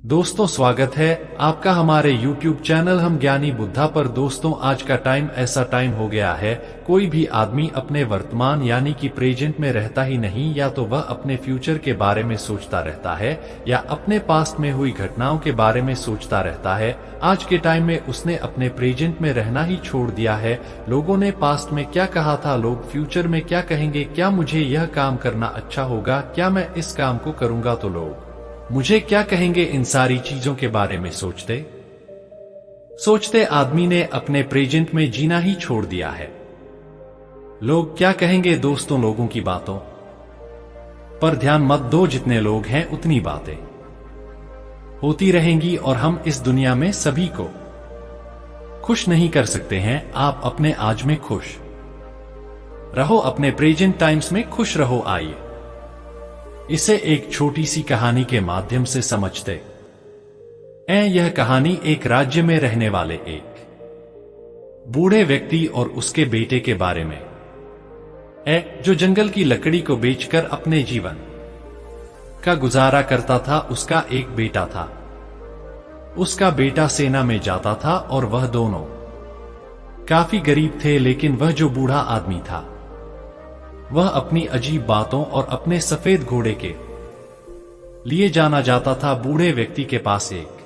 दोस्तों, स्वागत है आपका हमारे YouTube चैनल हम ज्ञानी बुद्धा पर। दोस्तों, आज का टाइम ऐसा टाइम हो गया है, कोई भी आदमी अपने वर्तमान यानी कि प्रेजेंट में रहता ही नहीं। या तो वह अपने फ्यूचर के बारे में सोचता रहता है या अपने पास्ट में हुई घटनाओं के बारे में सोचता रहता है। आज के टाइम में उसने अपने प्रेजेंट में रहना ही छोड़ दिया है। लोगों ने पास्ट में क्या कहा था, लोग फ्यूचर में क्या कहेंगे, क्या मुझे यह काम करना अच्छा होगा, क्या मैं इस काम को करूंगा तो लोग मुझे क्या कहेंगे, इन सारी चीजों के बारे में सोचते सोचते आदमी ने अपने प्रेजेंट में जीना ही छोड़ दिया है। लोग क्या कहेंगे दोस्तों, लोगों की बातों पर ध्यान मत दो। जितने लोग हैं उतनी बातें होती रहेंगी और हम इस दुनिया में सभी को खुश नहीं कर सकते हैं। आप अपने आज में खुश रहो, अपने प्रेजेंट टाइम्स में खुश रहो। आइए इसे एक छोटी सी कहानी के माध्यम से समझते हैं। यह कहानी एक राज्य में रहने वाले एक बूढ़े व्यक्ति और उसके बेटे के बारे में है, जो जंगल की लकड़ी को बेचकर अपने जीवन का गुजारा करता था। उसका एक बेटा था। उसका बेटा सेना में जाता था और वह दोनों काफी गरीब थे, लेकिन वह जो बूढ़ा आदमी था वह अपनी अजीब बातों और अपने सफेद घोड़े के लिए जाना जाता था। बूढ़े व्यक्ति के पास एक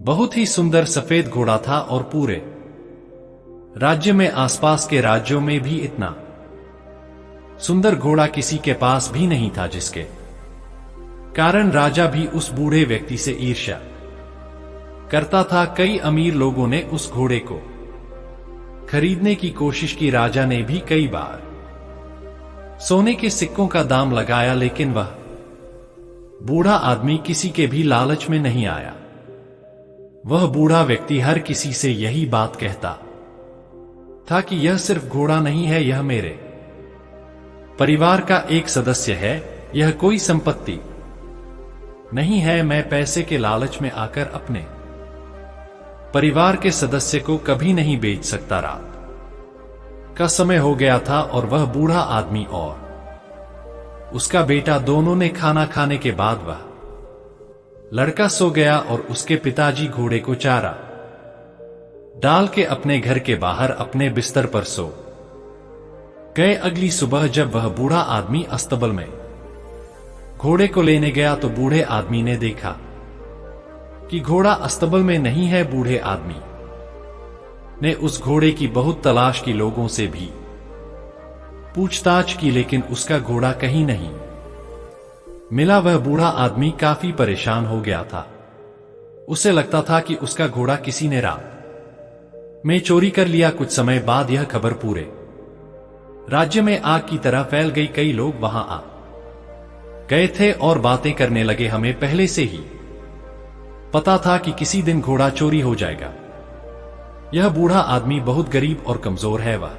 बहुत ही सुंदर सफेद घोड़ा था और पूरे राज्य में, आसपास के राज्यों में भी इतना सुंदर घोड़ा किसी के पास भी नहीं था, जिसके कारण राजा भी उस बूढ़े व्यक्ति से ईर्ष्या करता था। कई अमीर लोगों ने उस घोड़े को खरीदने की कोशिश की। राजा ने भी कई बार सोने के सिक्कों का दाम लगाया, लेकिन वह बूढ़ा आदमी किसी के भी लालच में नहीं आया। वह बूढ़ा व्यक्ति हर किसी से यही बात कहता था कि यह सिर्फ घोड़ा नहीं है, यह मेरे परिवार का एक सदस्य है, यह कोई संपत्ति नहीं है। मैं पैसे के लालच में आकर अपने परिवार के सदस्य को कभी नहीं बेच सकता। रात का समय हो गया था और वह बूढ़ा आदमी और उसका बेटा दोनों ने खाना खाने के बाद वह लड़का सो गया और उसके पिताजी घोड़े को चारा डाल के अपने घर के बाहर अपने बिस्तर पर सो गए। अगली सुबह जब वह बूढ़ा आदमी अस्तबल में घोड़े को लेने गया तो बूढ़े आदमी ने देखा कि घोड़ा अस्तबल में नहीं है। बूढ़े आदमी ने उस घोड़े की बहुत तलाश की, लोगों से भी पूछताछ की, लेकिन उसका घोड़ा कहीं नहीं मिला। वह बूढ़ा आदमी काफी परेशान हो गया था। उसे लगता था कि उसका घोड़ा किसी ने रात में चोरी कर लिया। कुछ समय बाद यह खबर पूरे राज्य में आग की तरह फैल गई। कई लोग वहां आ गए थे और बातें करने लगे। हमें पहले से ही पता था कि किसी दिन घोड़ा चोरी हो जाएगा। यह बूढ़ा आदमी बहुत गरीब और कमजोर है, वह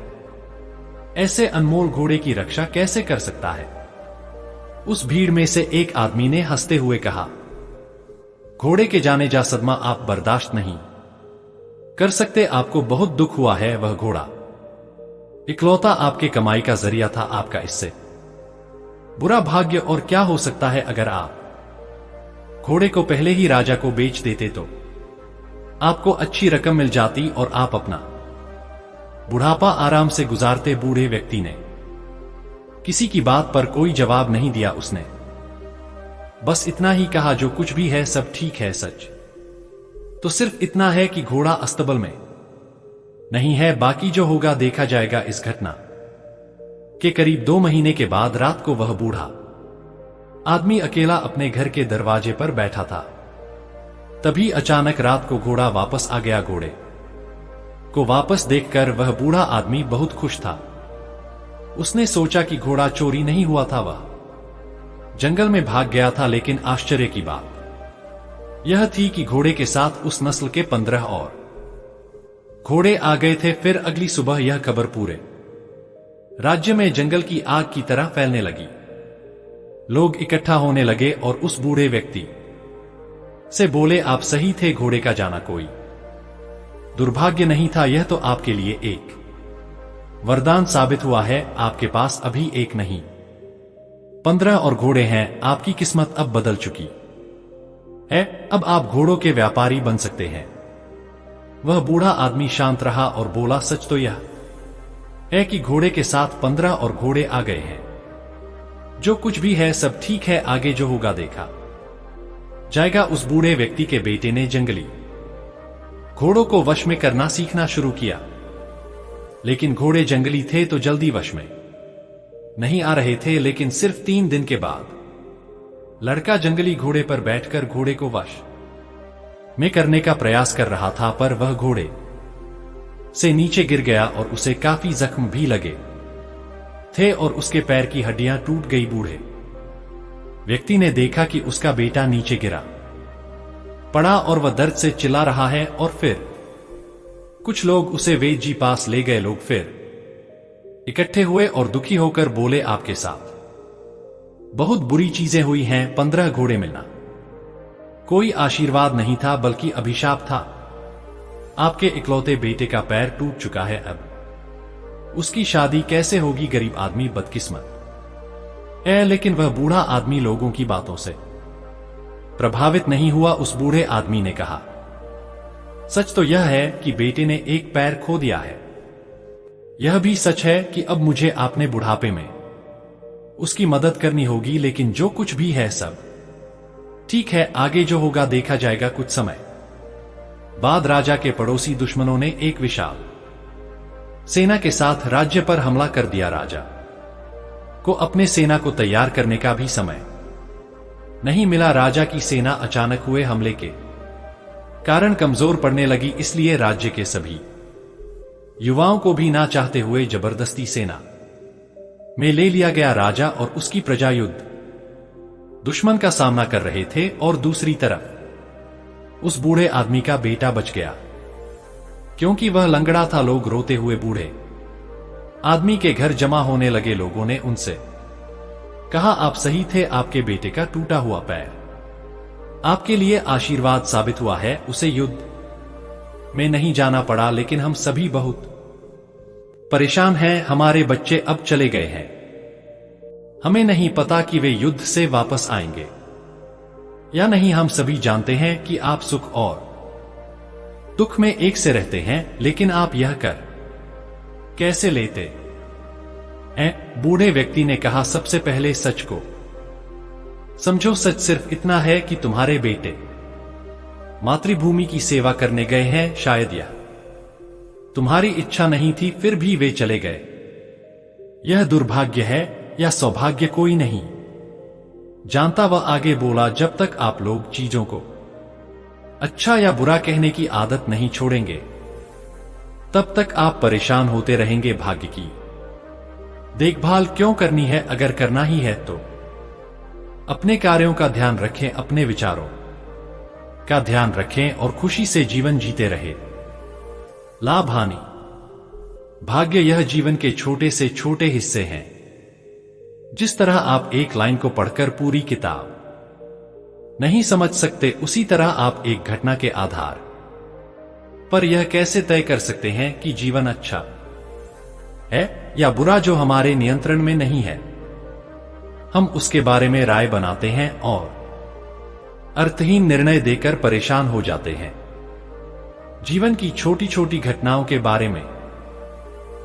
ऐसे अनमोल घोड़े की रक्षा कैसे कर सकता है। उस भीड़ में से एक आदमी ने हंसते हुए कहा, घोड़े के जाने जा सदमा आप बर्दाश्त नहीं कर सकते, आपको बहुत दुख हुआ है। वह घोड़ा इकलौता आपके कमाई का जरिया था, आपका इससे बुरा भाग्य और क्या हो सकता है। अगर आप घोड़े को पहले ही राजा को बेच देते तो आपको अच्छी रकम मिल जाती और आप अपना बुढ़ापा आराम से गुजारते। बूढ़े व्यक्ति ने किसी की बात पर कोई जवाब नहीं दिया। उसने बस इतना ही कहा, जो कुछ भी है सब ठीक है। सच तो सिर्फ इतना है कि घोड़ा अस्तबल में नहीं है, बाकी जो होगा देखा जाएगा। इस घटना के करीब 2 महीने के बाद रात को वह बूढ़ा आदमी अकेला अपने घर के दरवाजे पर बैठा था। तभी अचानक रात को घोड़ा वापस आ गया। घोड़े को वापस देखकर वह बूढ़ा आदमी बहुत खुश था। उसने सोचा कि घोड़ा चोरी नहीं हुआ था, वह जंगल में भाग गया था। लेकिन आश्चर्य की बात यह थी कि घोड़े के साथ उस नस्ल के 15 और घोड़े आ गए थे। फिर अगली सुबह यह खबर पूरे राज्य में जंगल की आग की तरह फैलने लगी। लोग इकट्ठा होने लगे और उस बूढ़े व्यक्ति से बोले, आप सही थे, घोड़े का जाना कोई दुर्भाग्य नहीं था, यह तो आपके लिए एक वरदान साबित हुआ है। आपके पास अभी एक नहीं 15 और घोड़े हैं। आपकी किस्मत अब बदल चुकी है, अब आप घोड़ों के व्यापारी बन सकते हैं। वह बूढ़ा आदमी शांत रहा और बोला, सच तो यह है कि घोड़े के साथ 15 और घोड़े आ गए हैं। जो कुछ भी है सब ठीक है, आगे जो होगा देखा जाएगा। उस बूढ़े व्यक्ति के बेटे ने जंगली घोड़ों को वश में करना सीखना शुरू किया, लेकिन घोड़े जंगली थे तो जल्दी वश में नहीं आ रहे थे। लेकिन सिर्फ 3 दिन के बाद लड़का जंगली घोड़े पर बैठकर घोड़े को वश में करने का प्रयास कर रहा था, पर वह घोड़े से नीचे गिर गया और उसे काफी जख्म भी लगे थे और उसके पैर की हड्डियां टूट गई। बूढ़े व्यक्ति ने देखा कि उसका बेटा नीचे गिरा पड़ा और वह दर्द से चिल्ला रहा है, और फिर कुछ लोग उसे वैद्य जी पास ले गए। लोग फिर इकट्ठे हुए और दुखी होकर बोले, आपके साथ बहुत बुरी चीजें हुई हैं। 15 घोड़े मिलना कोई आशीर्वाद नहीं था बल्कि अभिशाप था। आपके इकलौते बेटे का पैर टूट चुका है, अब उसकी शादी कैसे होगी? गरीब आदमी बदकिस्मत है। लेकिन वह बूढ़ा आदमी लोगों की बातों से प्रभावित नहीं हुआ। उस बूढ़े आदमी ने कहा, सच तो यह है कि बेटे ने एक पैर खो दिया है। यह भी सच है कि अब मुझे अपने बुढ़ापे में उसकी मदद करनी होगी। लेकिन जो कुछ भी है सब ठीक है, आगे जो होगा देखा जाएगा। कुछ समय बाद राजा के पड़ोसी दुश्मनों ने एक विशाल सेना के साथ राज्य पर हमला कर दिया। राजा को अपने सेना को तैयार करने का भी समय नहीं मिला। राजा की सेना अचानक हुए हमले के कारण कमजोर पड़ने लगी, इसलिए राज्य के सभी युवाओं को भी ना चाहते हुए जबरदस्ती सेना में ले लिया गया। राजा और उसकी प्रजा युद्ध दुश्मन का सामना कर रहे थे और दूसरी तरफ उस बूढ़े आदमी का बेटा बच गया, क्योंकि वह लंगड़ा था। लोग रोते हुए बूढ़े आदमी के घर जमा होने लगे। लोगों ने उनसे कहा, आप सही थे, आपके बेटे का टूटा हुआ पैर आपके लिए आशीर्वाद साबित हुआ है। उसे युद्ध में नहीं जाना पड़ा, लेकिन हम सभी बहुत परेशान हैं। हमारे बच्चे अब चले गए हैं, हमें नहीं पता कि वे युद्ध से वापस आएंगे या नहीं। हम सभी जानते हैं कि आप सुख और दुख में एक से रहते हैं, लेकिन आप यह कर कैसे लेते हैं? बूढ़े व्यक्ति ने कहा, सबसे पहले सच को समझो। सच सिर्फ इतना है कि तुम्हारे बेटे मातृभूमि की सेवा करने गए हैं। शायद यह तुम्हारी इच्छा नहीं थी, फिर भी वे चले गए। यह दुर्भाग्य है या सौभाग्य कोई नहीं जानता। वह आगे बोला, जब तक आप लोग चीजों को अच्छा या बुरा कहने की आदत नहीं छोड़ेंगे, तब तक आप परेशान होते रहेंगे। भाग्य की देखभाल क्यों करनी है? अगर करना ही है तो अपने कार्यों का ध्यान रखें, अपने विचारों का ध्यान रखें और खुशी से जीवन जीते रहे। लाभ हानि भाग्य यह जीवन के छोटे से छोटे हिस्से हैं। जिस तरह आप एक लाइन को पढ़कर पूरी किताब नहीं समझ सकते, उसी तरह आप एक घटना के आधार पर यह कैसे तय कर सकते हैं कि जीवन अच्छा है या बुरा जो हमारे नियंत्रण में नहीं है। हम उसके बारे में राय बनाते हैं और अर्थहीन निर्णय देकर परेशान हो जाते हैं। जीवन की छोटी छोटी घटनाओं के बारे में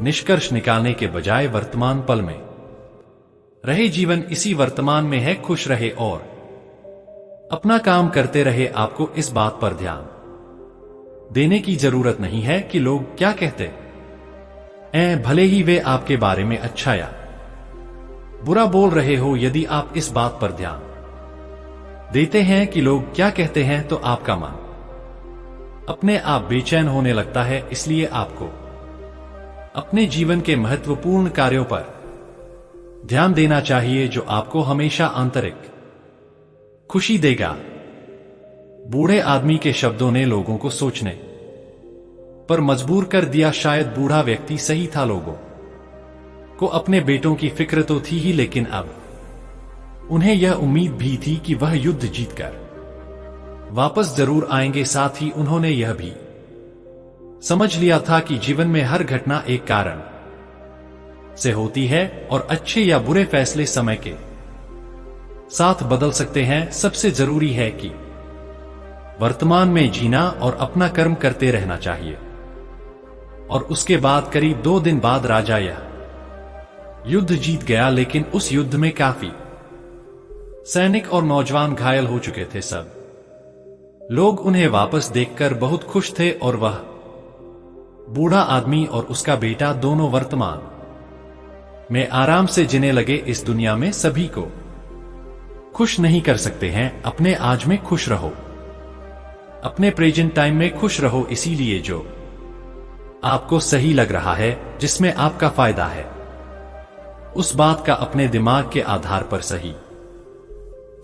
निष्कर्ष निकालने के बजाय वर्तमान पल में रहे। जीवन इसी वर्तमान में है। खुश रहे और अपना काम करते रहे। आपको इस बात पर ध्यान देने की जरूरत नहीं है कि लोग क्या कहते हैं, भले ही वे आपके बारे में अच्छा या बुरा बोल रहे हो। यदि आप इस बात पर ध्यान देते हैं कि लोग क्या कहते हैं, तो आपका मन अपने आप बेचैन होने लगता है। इसलिए आपको अपने जीवन के महत्वपूर्ण कार्यों पर ध्यान देना चाहिए, जो आपको हमेशा आंतरिक खुशी देगा। बूढ़े आदमी के शब्दों ने लोगों को सोचने पर मजबूर कर दिया। शायद बूढ़ा व्यक्ति सही था। लोगों को अपने बेटों की फिक्र तो थी ही, लेकिन अब उन्हें यह उम्मीद भी थी कि वह युद्ध जीतकर वापस जरूर आएंगे। साथ ही उन्होंने यह भी समझ लिया था कि जीवन में हर घटना एक कारण से होती है और अच्छे या बुरे फैसले समय के साथ बदल सकते हैं। सबसे जरूरी है कि वर्तमान में जीना और अपना कर्म करते रहना चाहिए। और उसके बाद करीब 2 दिन बाद राजा यह युद्ध जीत गया, लेकिन उस युद्ध में काफी सैनिक और नौजवान घायल हो चुके थे। सब लोग उन्हें वापस देखकर बहुत खुश थे और वह बूढ़ा आदमी और उसका बेटा दोनों वर्तमान में आराम से जीने लगे। इस दुनिया में सभी को खुश नहीं कर सकते हैं। अपने आज में खुश रहो, अपने प्रेजेंट टाइम में खुश रहो। इसीलिए जो आपको सही लग रहा है, जिसमें आपका फायदा है, उस बात का अपने दिमाग के आधार पर सही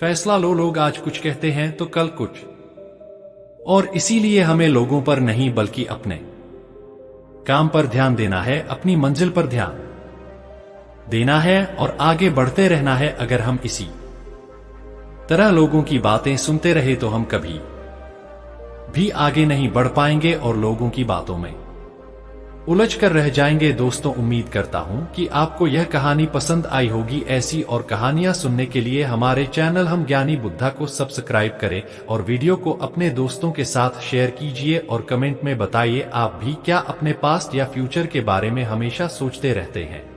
फैसला लो। लोग आज कुछ कहते हैं तो कल कुछ, और इसीलिए हमें लोगों पर नहीं बल्कि अपने काम पर ध्यान देना है, अपनी मंजिल पर ध्यान देना है और आगे बढ़ते रहना है। अगर हम इसी तरह लोगों की बातें सुनते रहे तो हम कभी भी आगे नहीं बढ़ पाएंगे और लोगों की बातों में उलझ कर रह जाएंगे। दोस्तों, उम्मीद करता हूं कि आपको यह कहानी पसंद आई होगी। ऐसी और कहानियां सुनने के लिए हमारे चैनल हम ज्ञानी बुद्धा को सब्सक्राइब करें और वीडियो को अपने दोस्तों के साथ शेयर कीजिए और कमेंट में बताइए आप भी क्या अपने पास्ट या फ्यूचर के बारे में हमेशा सोचते रहते हैं।